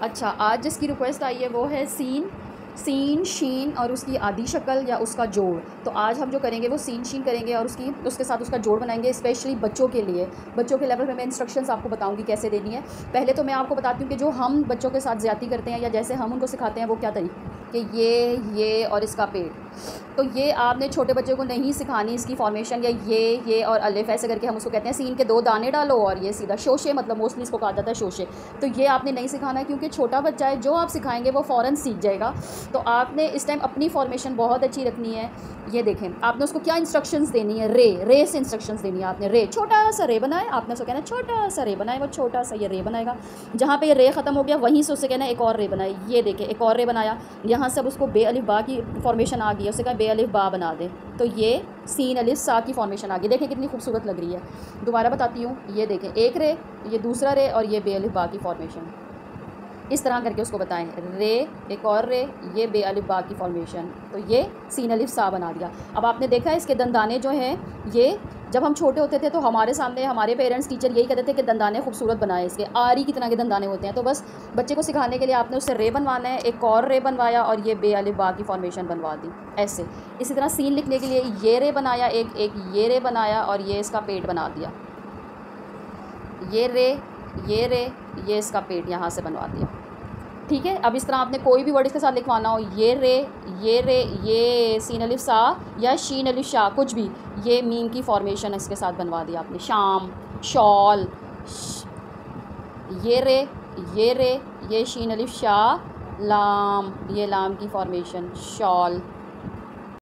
अच्छा, आज जिसकी रिक्वेस्ट आई है वो है सीन, शीन और उसकी आधी शक्ल या उसका जोड़। तो आज हम जो करेंगे वो सीन शीन करेंगे और उसके साथ उसका जोड़ बनाएंगे, स्पेशली बच्चों के लिए। बच्चों के लेवल पे मैं इंस्ट्रक्शंस आपको बताऊंगी कैसे देनी है। पहले तो मैं आपको बताती हूँ कि जो हम बच्चों के साथ ज़्यादती करते हैं या जैसे हम उनको सिखाते हैं वो क्या तरीके कि ये और इसका पेट। तो ये आपने छोटे बच्चे को नहीं सिखानी इसकी फॉर्मेशन, या ये और अलिफ ऐसे करके हम उसको कहते हैं सीन के 2 दाने डालो और ये सीधा शोशे, मतलब मोस्टली इसको कहा जाता है शोशे। तो ये आपने नहीं सिखाना है क्योंकि छोटा बच्चा है, जो आप सिखाएंगे वो फ़ौरन सीख जाएगा। तो आपने इस टाइम अपनी फॉर्मेशन बहुत अच्छी रखनी है। ये देखें, आपने उसको क्या इंस्ट्रक्शंस देनी है, रे से इंस्ट्रक्शंस देनी है आपने। रे, छोटा सा रे बनाए, आपने उसको कहना छोटा सा रे बनाए, वो छोटा सा ये रे बनाएगा। जहाँ पे ये रे ख़त्म हो गया वहीं से उससे कहना एक और रे बनाए। ये देखें, एक और रे बनाया, यहाँ से अब उसको बे अलिफ बा की फॉर्मेशन आ गई है, उससे कहा बे अलिफ बा बना दे। तो ये सीन अलिफ सा की फॉर्मेशन आ गई। देखें कितनी खूबसूरत लग रही है। दोबारा बताती हूँ, ये देखें, एक रे, ये दूसरा रे और ये बे अलिफ बा की फॉर्मेशन। इस तरह करके उसको बताएं, रे, एक और रे, ये बे अलिफ बा की फॉर्मेशन। तो ये सीन अलिफ सा बना दिया। अब आपने देखा है इसके दंदाने जो हैं, ये जब हम छोटे होते थे तो हमारे सामने हमारे पेरेंट्स टीचर यही कहते थे कि दंदाने खूबसूरत बनाए, इसके आरी की तरह के दंदाने होते हैं। तो बस बच्चे को सिखाने के लिए आपने उससे रे बनवाना है, एक और रे बनवाया और ये बे अलिफ बा की फॉर्मेशन बनवा दी ऐसे। इसी तरह सीन लिखने के लिए ये रे बनाया, एक ये रे बनाया और ये इसका पेट बना दिया। ये रे, ये इसका पेट यहाँ से बनवा दिया। ठीक है। अब इस तरह आपने कोई भी वर्ड इसके साथ लिखवाना हो, ये रे, ये सीन अलिफ सा या शीन अलिफ शाह, कुछ भी, ये मीम की फॉर्मेशन इसके साथ बनवा दी आपने। शाम, शॉल, ये रे, ये शीन अलिफ शाह, लाम, ये लाम की फॉर्मेशन, शॉल।